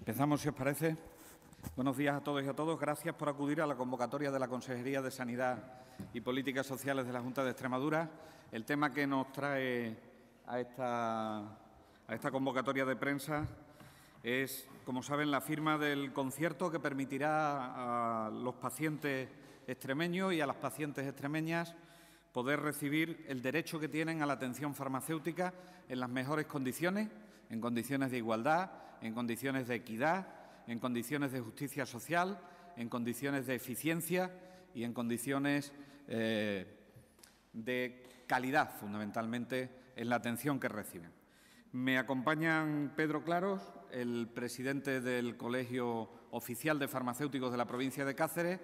Empezamos, si os parece. Buenos días a todos y a todos. Gracias por acudir a la convocatoria de la Consejería de Sanidad y Políticas Sociales de la Junta de Extremadura. El tema que nos trae a esta convocatoria de prensa es, como saben, la firma del concierto que permitirá a los pacientes extremeños y a las pacientes extremeñas poder recibir el derecho que tienen a la atención farmacéutica en las mejores condiciones, en condiciones de igualdad, en condiciones de equidad, en condiciones de justicia social, en condiciones de eficiencia y en condiciones de calidad, fundamentalmente, en la atención que reciben. Me acompañan Pedro Claros, el presidente del Colegio Oficial de Farmacéuticos de la provincia de Cáceres,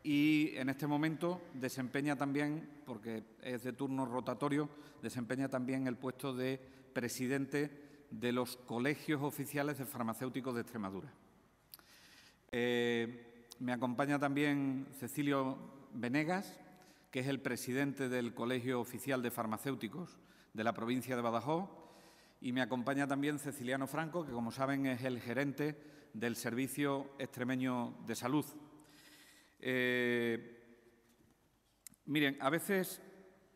y en este momento desempeña también, porque es de turno rotatorio, desempeña también el puesto de presidente de los colegios oficiales de farmacéuticos de Extremadura. Me acompaña también Cecilio Venegas, que es el presidente del Colegio Oficial de Farmacéuticos de la provincia de Badajoz, y me acompaña también Ceciliano Franco, que, como saben, es el gerente del Servicio Extremeño de Salud. Miren, a veces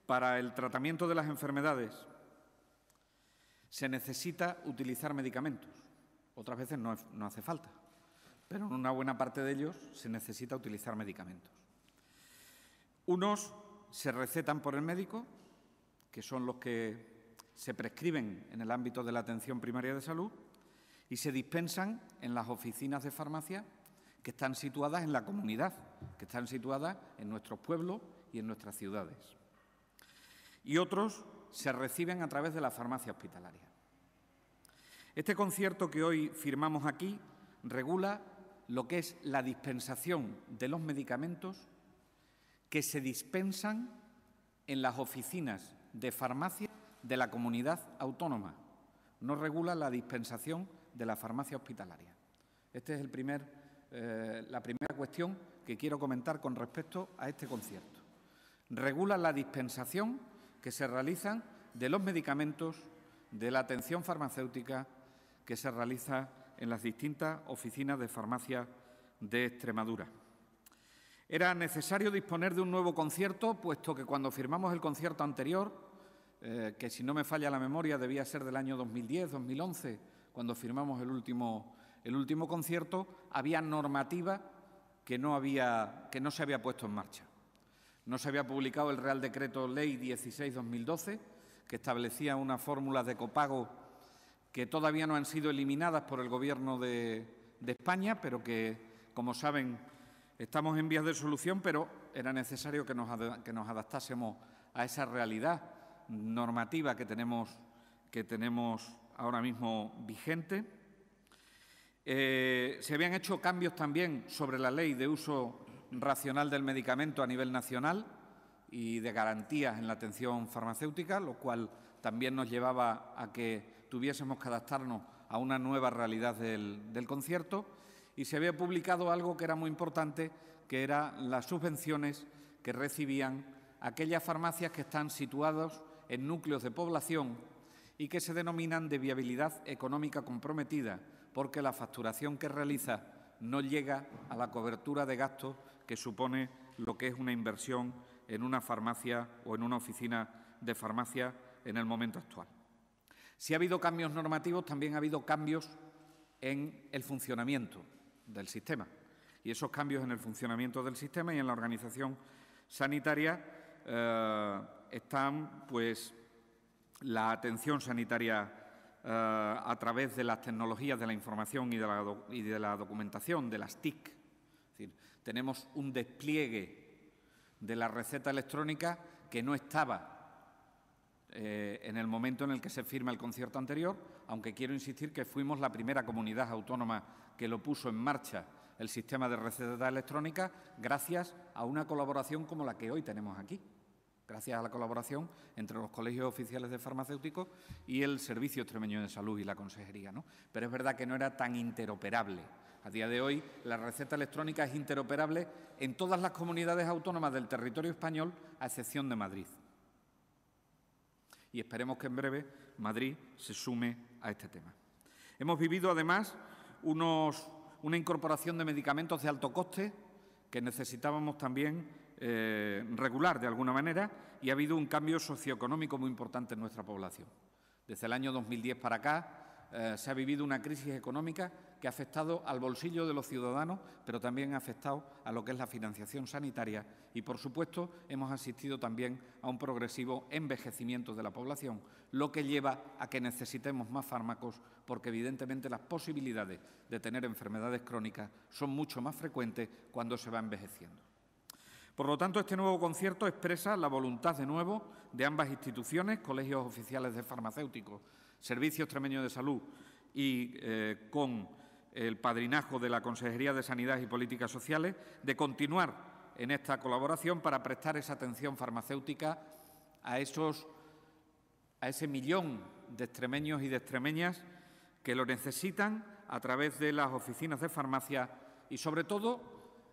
para el tratamiento de las enfermedades se necesita utilizar medicamentos, otras veces no hace falta, pero en una buena parte de ellos se necesita utilizar medicamentos. Unos se recetan por el médico, que son los que se prescriben en el ámbito de la atención primaria de salud, y se dispensan en las oficinas de farmacia que están situadas en la comunidad, que están situadas en nuestros pueblos y en nuestras ciudades. Y otros se reciben a través de la farmacia hospitalaria. Este concierto que hoy firmamos aquí regula lo que es la dispensación de los medicamentos que se dispensan en las oficinas de farmacia de la comunidad autónoma. No regula la dispensación de la farmacia hospitalaria. Esta es la primera cuestión que quiero comentar con respecto a este concierto. Regula la dispensación que se realizan de los medicamentos de la atención farmacéutica que se realiza en las distintas oficinas de farmacia de Extremadura. Era necesario disponer de un nuevo concierto, puesto que cuando firmamos el concierto anterior, que si no me falla la memoria debía ser del año 2010-2011, cuando firmamos el último concierto, había normativa que no se había puesto en marcha. No se había publicado el Real Decreto Ley 16/2012, que establecía unas fórmulas de copago que todavía no han sido eliminadas por el Gobierno de España, pero que, como saben, estamos en vías de solución, pero era necesario que nos adaptásemos a esa realidad normativa que tenemos ahora mismo vigente. Se habían hecho cambios también sobre la Ley de Uso Racional del Medicamento a nivel nacional y de garantías en la atención farmacéutica, lo cual también nos llevaba a que tuviésemos que adaptarnos a una nueva realidad del concierto, y se había publicado algo que era muy importante, que eran las subvenciones que recibían aquellas farmacias que están situadas en núcleos de población y que se denominan de viabilidad económica comprometida, porque la facturación que realiza no llega a la cobertura de gastos que supone lo que es una inversión en una farmacia o en una oficina de farmacia en el momento actual. Si ha habido cambios normativos, también ha habido cambios en el funcionamiento del sistema. Y esos cambios en el funcionamiento del sistema y en la organización sanitaria están, pues, la atención sanitaria a través de las tecnologías de la información y de la documentación, de las TIC. Es decir, tenemos un despliegue de la receta electrónica que no estaba en el momento en el que se firma el concierto anterior, aunque quiero insistir que fuimos la primera comunidad autónoma que lo puso en marcha, el sistema de receta electrónica, gracias a una colaboración como la que hoy tenemos aquí, gracias a la colaboración entre los colegios oficiales de farmacéuticos y el Servicio Extremeño de Salud y la Consejería, ¿no? Pero es verdad que no era tan interoperable. A día de hoy, la receta electrónica es interoperable en todas las comunidades autónomas del territorio español, a excepción de Madrid. Y esperemos que en breve Madrid se sume a este tema. Hemos vivido, además, una incorporación de medicamentos de alto coste que necesitábamos también regular de alguna manera, y ha habido un cambio socioeconómico muy importante en nuestra población. Desde el año 2010 para acá se ha vivido una crisis económica que ha afectado al bolsillo de los ciudadanos, pero también ha afectado a lo que es la financiación sanitaria y, por supuesto, hemos asistido también a un progresivo envejecimiento de la población, lo que lleva a que necesitemos más fármacos porque, evidentemente, las posibilidades de tener enfermedades crónicas son mucho más frecuentes cuando se va envejeciendo. Por lo tanto, este nuevo concierto expresa la voluntad, de nuevo, de ambas instituciones, colegios oficiales de farmacéuticos, Servicio Extremeño de Salud y con el padrinazgo de la Consejería de Sanidad y Políticas Sociales, de continuar en esta colaboración para prestar esa atención farmacéutica a ese millón de extremeños y de extremeñas que lo necesitan a través de las oficinas de farmacia y, sobre todo,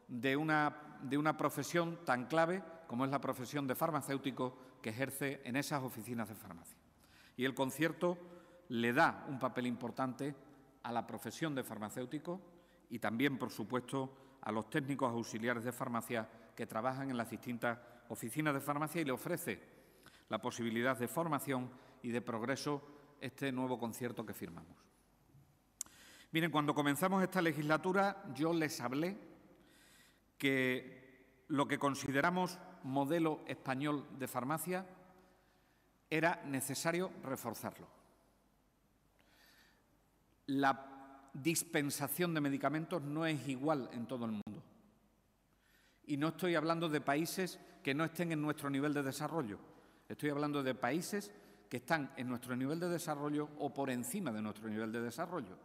de una profesión tan clave como es la profesión de farmacéutico que ejerce en esas oficinas de farmacia. Y el concierto le da un papel importante a la profesión de farmacéutico y también, por supuesto, a los técnicos auxiliares de farmacia que trabajan en las distintas oficinas de farmacia y le ofrece la posibilidad de formación y de progreso este nuevo concierto que firmamos. Miren, cuando comenzamos esta legislatura yo les hablé que lo que consideramos modelo español de farmacia era necesario reforzarlo. La dispensación de medicamentos no es igual en todo el mundo. Y no estoy hablando de países que no estén en nuestro nivel de desarrollo. Estoy hablando de países que están en nuestro nivel de desarrollo o por encima de nuestro nivel de desarrollo.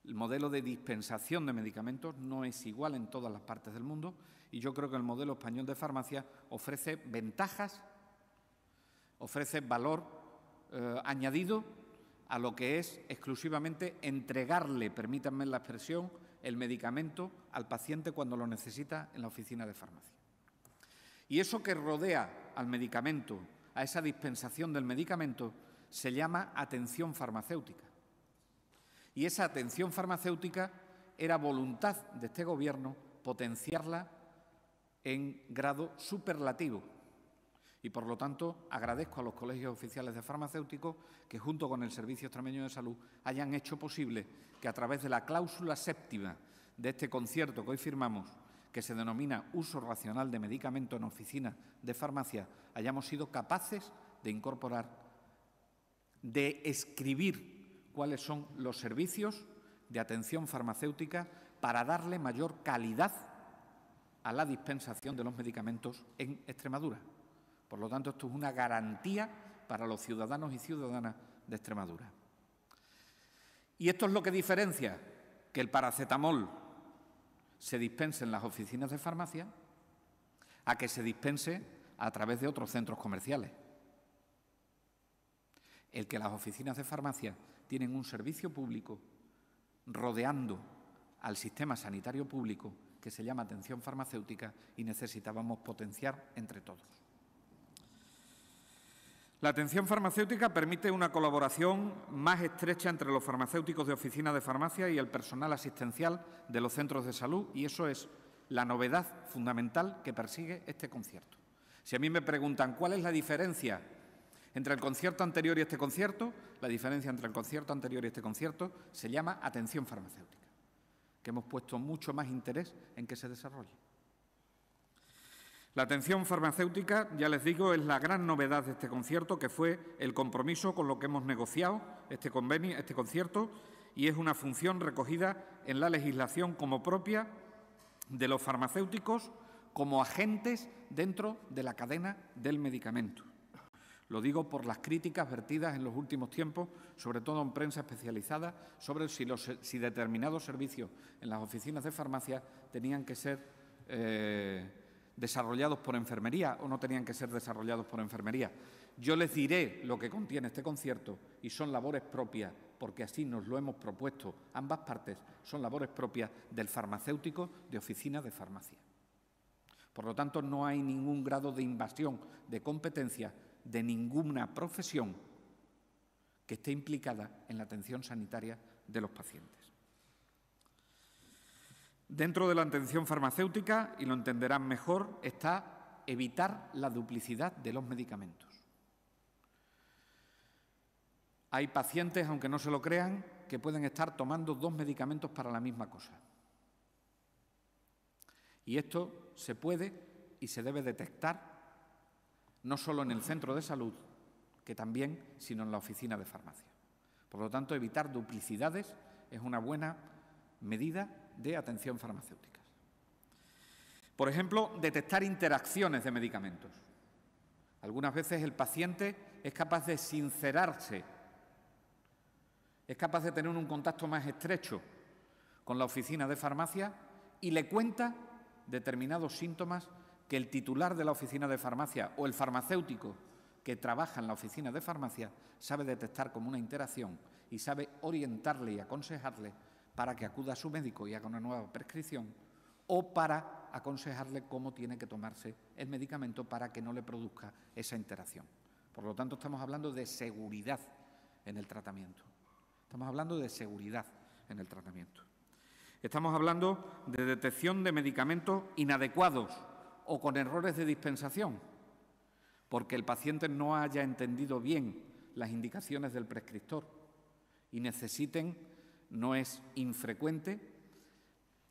El modelo de dispensación de medicamentos no es igual en todas las partes del mundo y yo creo que el modelo español de farmacia ofrece ventajas, ofrece valor añadido a lo que es exclusivamente entregarle, permítanme la expresión, el medicamento al paciente cuando lo necesita en la oficina de farmacia. Y eso que rodea al medicamento, a esa dispensación del medicamento, se llama atención farmacéutica. Y esa atención farmacéutica era voluntad de este Gobierno potenciarla en grado superlativo. Y, por lo tanto, agradezco a los colegios oficiales de farmacéuticos que, junto con el Servicio Extremeño de Salud, hayan hecho posible que, a través de la cláusula séptima de este concierto que hoy firmamos, que se denomina uso racional de medicamentos en oficinas de farmacia, hayamos sido capaces de incorporar, de escribir cuáles son los servicios de atención farmacéutica para darle mayor calidad a la dispensación de los medicamentos en Extremadura. Por lo tanto, esto es una garantía para los ciudadanos y ciudadanas de Extremadura. Y esto es lo que diferencia que el paracetamol se dispense en las oficinas de farmacia a que se dispense a través de otros centros comerciales. El que las oficinas de farmacia tienen un servicio público rodeando al sistema sanitario público que se llama atención farmacéutica y necesitábamos potenciar entre todos. La atención farmacéutica permite una colaboración más estrecha entre los farmacéuticos de oficinas de farmacia y el personal asistencial de los centros de salud, y eso es la novedad fundamental que persigue este concierto. Si a mí me preguntan cuál es la diferencia entre el concierto anterior y este concierto, la diferencia entre el concierto anterior y este concierto se llama atención farmacéutica, que hemos puesto mucho más interés en que se desarrolle. La atención farmacéutica, ya les digo, es la gran novedad de este concierto, que fue el compromiso con lo que hemos negociado este convenio, este concierto, y es una función recogida en la legislación como propia de los farmacéuticos como agentes dentro de la cadena del medicamento. Lo digo por las críticas vertidas en los últimos tiempos, sobre todo en prensa especializada, sobre si determinados servicios en las oficinas de farmacia tenían que ser desarrollados por enfermería o no tenían que ser desarrollados por enfermería. Yo les diré lo que contiene este concierto y son labores propias, porque así nos lo hemos propuesto ambas partes, son labores propias del farmacéutico de oficina de farmacia. Por lo tanto, no hay ningún grado de invasión de competencia de ninguna profesión que esté implicada en la atención sanitaria de los pacientes. Dentro de la atención farmacéutica, y lo entenderán mejor, está evitar la duplicidad de los medicamentos. Hay pacientes, aunque no se lo crean, que pueden estar tomando 2 medicamentos para la misma cosa. Y esto se puede y se debe detectar no solo en el centro de salud, que también, sino en la oficina de farmacia. Por lo tanto, evitar duplicidades es una buena medida de atención farmacéutica. Por ejemplo, detectar interacciones de medicamentos. Algunas veces el paciente es capaz de sincerarse, es capaz de tener un contacto más estrecho con la oficina de farmacia y le cuenta determinados síntomas que el titular de la oficina de farmacia o el farmacéutico que trabaja en la oficina de farmacia sabe detectar como una interacción y sabe orientarle y aconsejarle para que acuda a su médico y haga una nueva prescripción o para aconsejarle cómo tiene que tomarse el medicamento para que no le produzca esa interacción. Por lo tanto, estamos hablando de seguridad en el tratamiento. Estamos hablando de seguridad en el tratamiento. Estamos hablando de detección de medicamentos inadecuados o con errores de dispensación, porque el paciente no haya entendido bien las indicaciones del prescriptor y necesiten, no es infrecuente.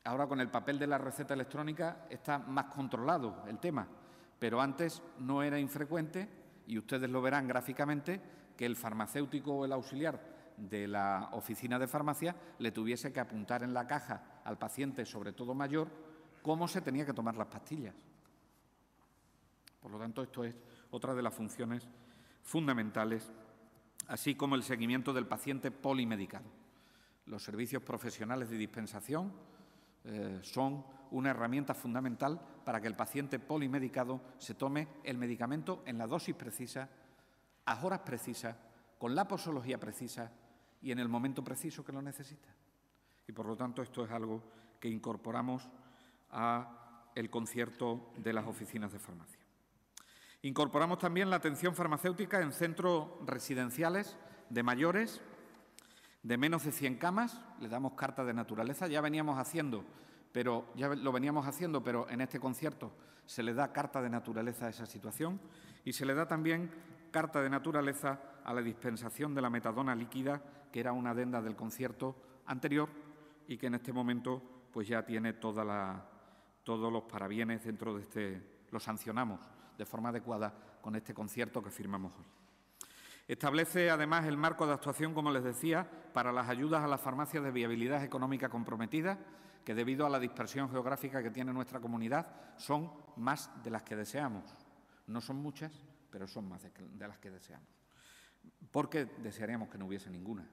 Ahora con el papel de la receta electrónica está más controlado el tema, pero antes no era infrecuente, y ustedes lo verán gráficamente, que el farmacéutico o el auxiliar de la oficina de farmacia le tuviese que apuntar en la caja al paciente, sobre todo mayor, cómo se tenía que tomar las pastillas. Por lo tanto, esto es otra de las funciones fundamentales, así como el seguimiento del paciente polimedicado. Los servicios profesionales de dispensación son una herramienta fundamental para que el paciente polimedicado se tome el medicamento en la dosis precisa, a horas precisas, con la posología precisa y en el momento preciso que lo necesita. Y, por lo tanto, esto es algo que incorporamos al concierto de las oficinas de farmacia. Incorporamos también la atención farmacéutica en centros residenciales de mayores de menos de 100 camas. Le damos carta de naturaleza. Ya lo veníamos haciendo, pero en este concierto se le da carta de naturaleza a esa situación y se le da también carta de naturaleza a la dispensación de la metadona líquida, que era una adenda del concierto anterior y que en este momento pues ya tiene todos los parabienes dentro de lo sancionamos de forma adecuada con este concierto que firmamos hoy. Establece además el marco de actuación, como les decía, para las ayudas a las farmacias de viabilidad económica comprometida, que debido a la dispersión geográfica que tiene nuestra comunidad son más de las que deseamos. No son muchas, pero son más de las que deseamos, porque desearíamos que no hubiese ninguna.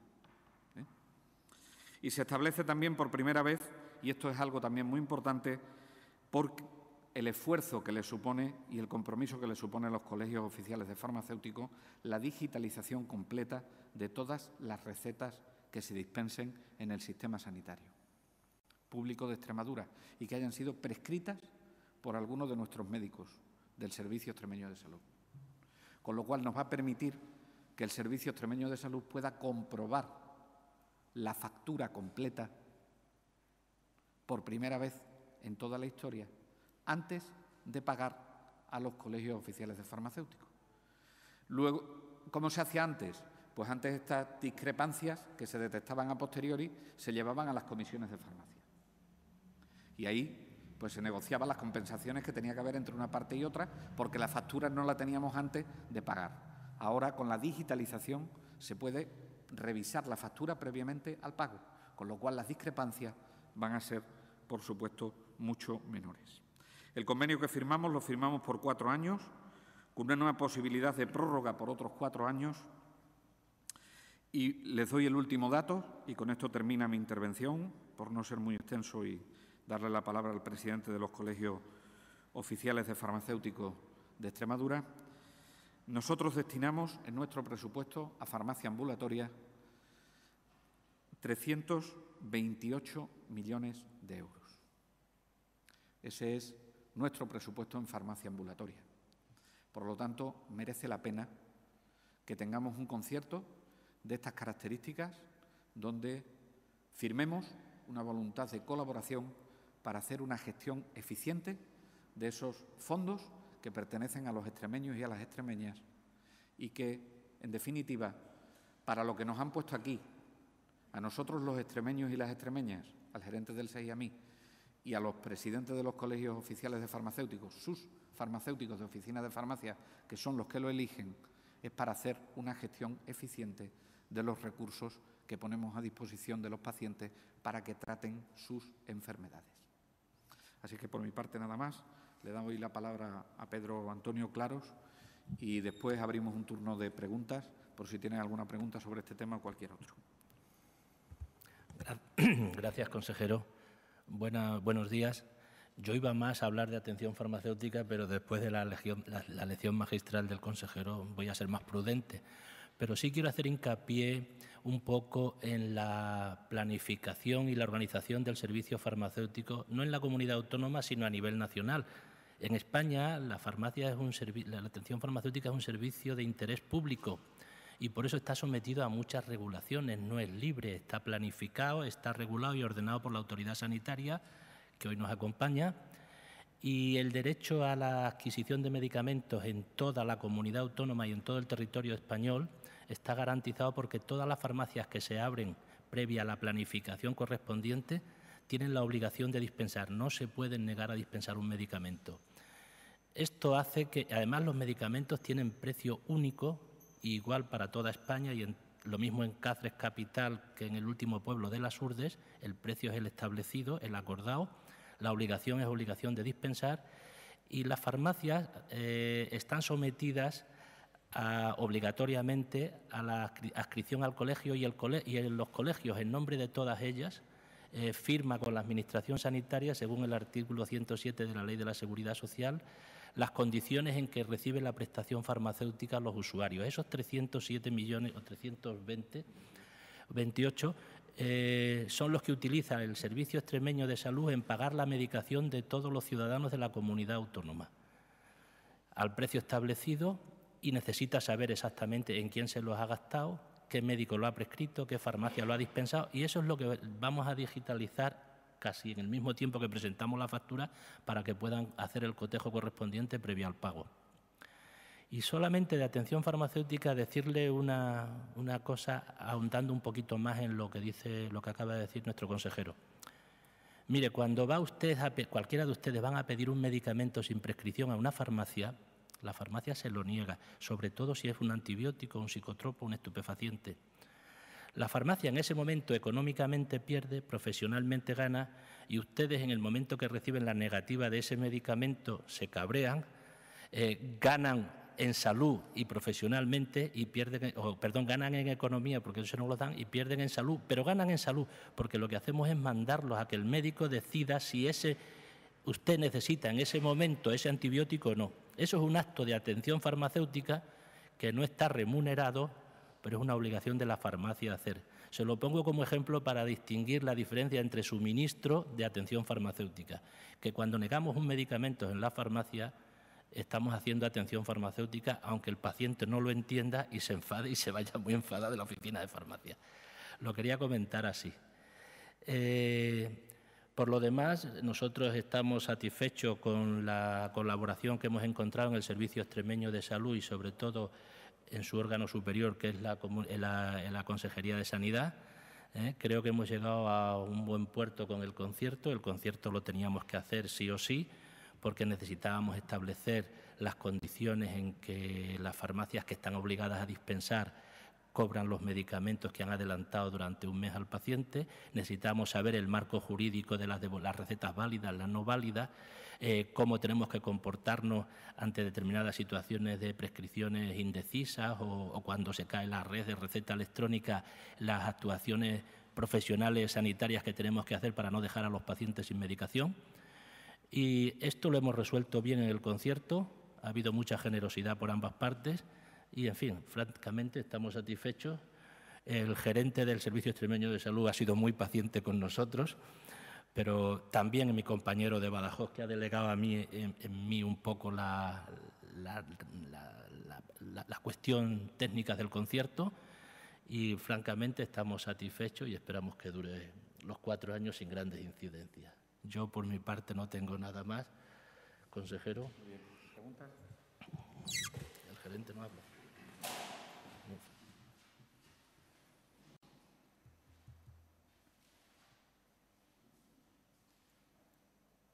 Y se establece también por primera vez, y esto es algo también muy importante, por el esfuerzo que le supone y el compromiso que le supone a los colegios oficiales de farmacéuticos, la digitalización completa de todas las recetas que se dispensen en el sistema sanitario público de Extremadura y que hayan sido prescritas por algunos de nuestros médicos del Servicio Extremeño de Salud. Con lo cual nos va a permitir que el Servicio Extremeño de Salud pueda comprobar la factura completa por primera vez en toda la historia antes de pagar a los colegios oficiales de farmacéuticos. Luego, ¿cómo se hacía antes? Pues antes estas discrepancias que se detectaban a posteriori se llevaban a las comisiones de farmacia. Y ahí pues se negociaban las compensaciones que tenía que haber entre una parte y otra, porque las facturas no las teníamos antes de pagar. Ahora, con la digitalización, se puede revisar la factura previamente al pago, con lo cual las discrepancias van a ser, por supuesto, mucho menores. El convenio que firmamos lo firmamos por 4 años, con una nueva posibilidad de prórroga por otros 4 años. Y les doy el último dato, y con esto termina mi intervención, por no ser muy extenso y darle la palabra al presidente de los colegios oficiales de farmacéuticos de Extremadura. Nosotros destinamos en nuestro presupuesto a farmacia ambulatoria 328 millones de euros. Ese es nuestro presupuesto en farmacia ambulatoria. Por lo tanto, merece la pena que tengamos un concierto de estas características donde firmemos una voluntad de colaboración para hacer una gestión eficiente de esos fondos que pertenecen a los extremeños y a las extremeñas y que, en definitiva, para lo que nos han puesto aquí, a nosotros los extremeños y las extremeñas, al gerente del SEI y a mí, y a los presidentes de los colegios oficiales de farmacéuticos, sus farmacéuticos de oficinas de farmacia, que son los que lo eligen, es para hacer una gestión eficiente de los recursos que ponemos a disposición de los pacientes para que traten sus enfermedades. Así que, por mi parte, nada más. Le doy la palabra a Pedro Antonio Claros y después abrimos un turno de preguntas, por si tienen alguna pregunta sobre este tema o cualquier otro. Gracias, consejero. Buenos días. Yo iba más a hablar de atención farmacéutica, pero después de la lección magistral del consejero voy a ser más prudente. Pero sí quiero hacer hincapié un poco en la planificación y la organización del servicio farmacéutico, no en la comunidad autónoma, sino a nivel nacional. En España, la atención farmacéutica es un servicio de interés público y por eso está sometido a muchas regulaciones. No es libre, está planificado, está regulado y ordenado por la autoridad sanitaria, que hoy nos acompaña, y el derecho a la adquisición de medicamentos en toda la comunidad autónoma y en todo el territorio español está garantizado porque todas las farmacias que se abren previa a la planificación correspondiente tienen la obligación de dispensar, no se pueden negar a dispensar un medicamento. Esto hace que, además, los medicamentos tienen precio único, igual para toda España, y lo mismo en Cáceres capital que en el último pueblo de Las Hurdes, el precio es el establecido, el acordado, la obligación es obligación de dispensar y las farmacias están sometidas obligatoriamente a la adscripción al colegio y en los colegios, en nombre de todas ellas, firma con la Administración sanitaria, según el artículo 107 de la Ley de la Seguridad Social, las condiciones en que reciben la prestación farmacéutica los usuarios. Esos 307 millones o 328 son los que utilizan el Servicio Extremeño de Salud en pagar la medicación de todos los ciudadanos de la comunidad autónoma al precio establecido y necesita saber exactamente en quién se los ha gastado, qué médico lo ha prescrito, qué farmacia lo ha dispensado, y eso es lo que vamos a digitalizar casi en el mismo tiempo que presentamos la factura para que puedan hacer el cotejo correspondiente previo al pago. Y solamente de atención farmacéutica decirle una cosa, ahondando un poquito más en lo que acaba de decir nuestro consejero. Mire, cuando va usted cualquiera de ustedes van a pedir un medicamento sin prescripción a una farmacia, la farmacia se lo niega, sobre todo si es un antibiótico, un psicotropo, un estupefaciente. La farmacia en ese momento económicamente pierde, profesionalmente gana, y ustedes en el momento que reciben la negativa de ese medicamento se cabrean, ganan en salud y profesionalmente y ganan en economía porque eso no lo dan y pierden en salud, pero ganan en salud porque lo que hacemos es mandarlos a que el médico decida si usted necesita en ese momento ese antibiótico o no. Eso es un acto de atención farmacéutica que no está remunerado, pero es una obligación de la farmacia hacer. Se lo pongo como ejemplo para distinguir la diferencia entre suministro de atención farmacéutica, que cuando negamos un medicamento en la farmacia estamos haciendo atención farmacéutica, aunque el paciente no lo entienda y se enfade y se vaya muy enfadado de la oficina de farmacia. Lo quería comentar así. Por lo demás, nosotros estamos satisfechos con la colaboración que hemos encontrado en el Servicio Extremeño de Salud y, sobre todo, en su órgano superior, que es la Consejería de Sanidad. Creo que hemos llegado a un buen puerto con el concierto. El concierto lo teníamos que hacer sí o sí, porque necesitábamos establecer las condiciones en que las farmacias que están obligadas a dispensar cobran los medicamentos que han adelantado durante un mes al paciente. Necesitamos saber el marco jurídico de las recetas válidas, las no válidas, cómo tenemos que comportarnos ante determinadas situaciones de prescripciones indecisas o cuando se cae la red de receta electrónica, las actuaciones profesionales sanitarias que tenemos que hacer para no dejar a los pacientes sin medicación. Y esto lo hemos resuelto bien en el concierto, ha habido mucha generosidad por ambas partes y, en fin, francamente estamos satisfechos. El gerente del Servicio Extremeño de Salud ha sido muy paciente con nosotros, pero también mi compañero de Badajoz, que ha delegado a mí, en mí un poco la cuestión técnica del concierto, y francamente estamos satisfechos y esperamos que dure los 4 años sin grandes incidencias. Yo, por mi parte, no tengo nada más. Consejero. Muy bien. ¿Preguntas? El gerente no habla.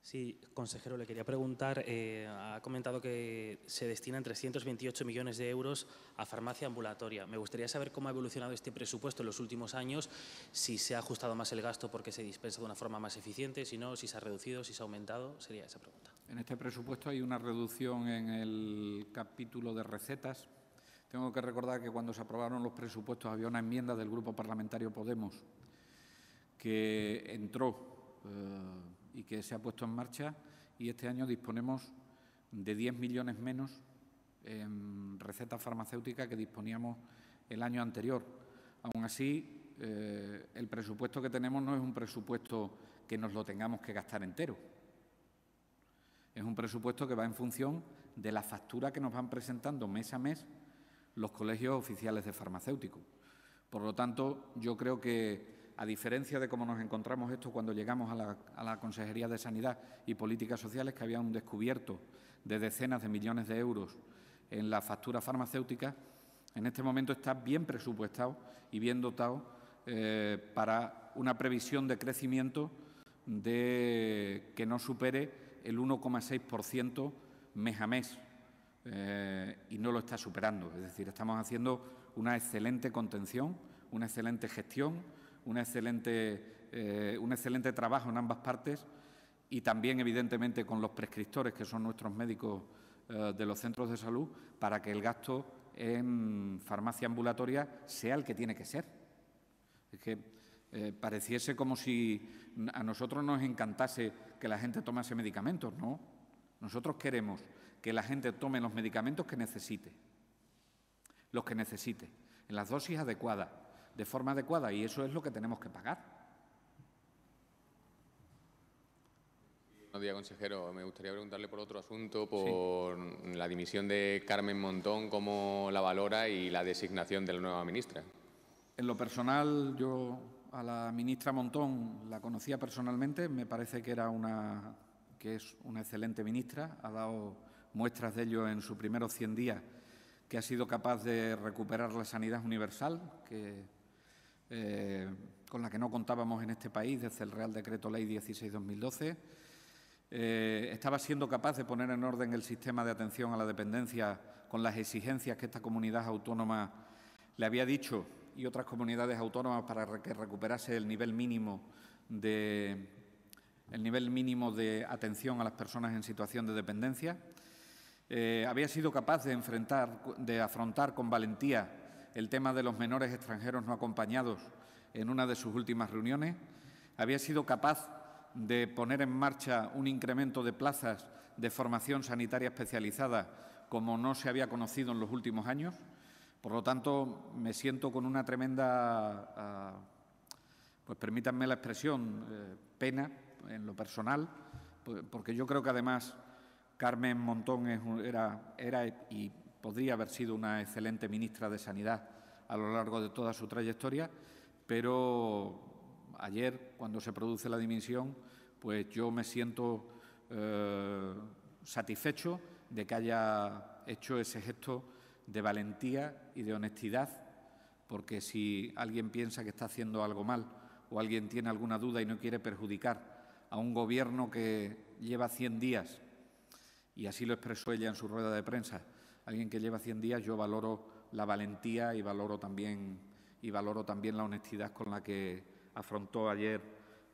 Sí, consejero, le quería preguntar, ha comentado que se destinan 328 millones de euros a farmacia ambulatoria. Me gustaría saber cómo ha evolucionado este presupuesto en los últimos años, si se ha ajustado más el gasto porque se dispensa de una forma más eficiente, si no, si se ha reducido, si se ha aumentado, sería esa pregunta. En este presupuesto hay una reducción en el capítulo de recetas. Tengo que recordar que cuando se aprobaron los presupuestos había una enmienda del Grupo Parlamentario Podemos que entró y que se ha puesto en marcha, y este año disponemos de 10 millones menos en recetas farmacéuticas que disponíamos el año anterior. Aún así, el presupuesto que tenemos no es un presupuesto que nos lo tengamos que gastar entero. Es un presupuesto que va en función de la factura que nos van presentando mes a mes los colegios oficiales de farmacéuticos. Por lo tanto, yo creo que, a diferencia de cómo nos encontramos esto cuando llegamos a la Consejería de Sanidad y Políticas Sociales, que había un descubierto de decenas de millones de euros en la factura farmacéutica, en este momento está bien presupuestado y bien dotado para una previsión de crecimiento que no supere el 1,6% mes a mes, y no lo está superando. Es decir, estamos haciendo una excelente contención, una excelente gestión, un excelente trabajo en ambas partes, y también, evidentemente, con los prescriptores, que son nuestros médicos de los centros de salud, para que el gasto en farmacia ambulatoria sea el que tiene que ser. Es que pareciese como si a nosotros nos encantase que la gente tomase medicamentos. No, nosotros queremos que la gente tome los medicamentos que necesite, en las dosis adecuadas, de forma adecuada, y eso es lo que tenemos que pagar. Buenos días, consejero. Me gustaría preguntarle por otro asunto, por la dimisión de Carmen Montón, cómo la valora, y la designación de la nueva ministra. En lo personal, yo a la ministra Montón la conocía personalmente. Me parece que es una excelente ministra. Ha dado muestras de ello en sus primeros 100 días, que ha sido capaz de recuperar la sanidad universal, con la que no contábamos en este país desde el Real Decreto Ley 16/2012. Estaba siendo capaz de poner en orden el sistema de atención a la dependencia con las exigencias que esta comunidad autónoma le había dicho, y otras comunidades autónomas, para que recuperase el nivel mínimo de atención a las personas en situación de dependencia. Había sido capaz de afrontar con valentía el tema de los menores extranjeros no acompañados en una de sus últimas reuniones. Había sido capaz de poner en marcha un incremento de plazas de formación sanitaria especializada como no se había conocido en los últimos años. Por lo tanto, me siento con una tremenda, pues permítanme la expresión, pena en lo personal, porque yo creo que además Carmen Montón era y podría haber sido una excelente ministra de Sanidad a lo largo de toda su trayectoria, pero ayer, cuando se produce la dimisión, pues yo me siento satisfecho de que haya hecho ese gesto de valentía y de honestidad, porque si alguien piensa que está haciendo algo mal o alguien tiene alguna duda y no quiere perjudicar a un Gobierno que lleva 100 días, y así lo expresó ella en su rueda de prensa, alguien que lleva 100 días, yo valoro la valentía y valoro también la honestidad con la que afrontó ayer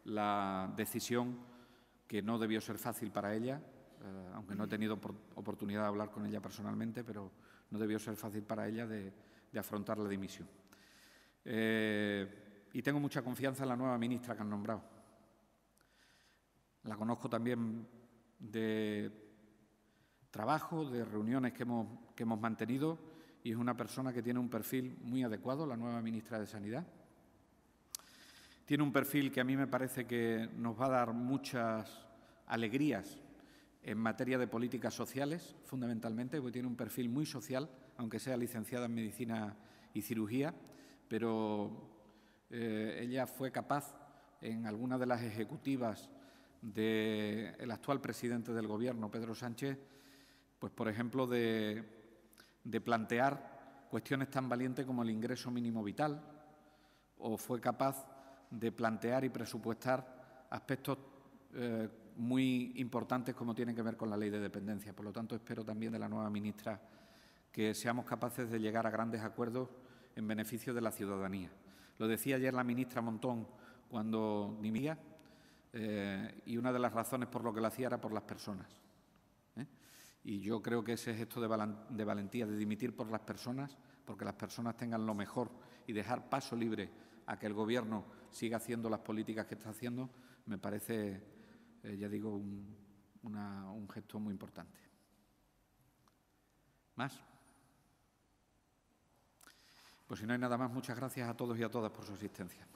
la decisión, que no debió ser fácil para ella, aunque no he tenido oportunidad de hablar con ella personalmente, pero no debió ser fácil para ella de afrontar la dimisión. Y tengo mucha confianza en la nueva ministra que han nombrado. La conozco también de trabajo, de reuniones que hemos mantenido, y es una persona que tiene un perfil muy adecuado, la nueva ministra de Sanidad. Tiene un perfil que a mí me parece que nos va a dar muchas alegrías en materia de políticas sociales, fundamentalmente, porque tiene un perfil muy social, aunque sea licenciada en Medicina y Cirugía, pero ella fue capaz, en alguna de las ejecutivas del actual presidente del Gobierno, Pedro Sánchez, pues por ejemplo, de plantear cuestiones tan valientes como el ingreso mínimo vital, o fue capaz de plantear y presupuestar aspectos muy importantes como tienen que ver con la ley de dependencia. Por lo tanto, espero también de la nueva ministra que seamos capaces de llegar a grandes acuerdos en beneficio de la ciudadanía. Lo decía ayer la ministra Montón cuando dimitía, y una de las razones por lo que lo hacía era por las personas. Y yo creo que ese gesto de valentía, de dimitir por las personas, porque las personas tengan lo mejor y dejar paso libre a que el Gobierno siga haciendo las políticas que está haciendo, me parece, ya digo, un gesto muy importante. ¿Más? Pues si no hay nada más, muchas gracias a todos y a todas por su asistencia.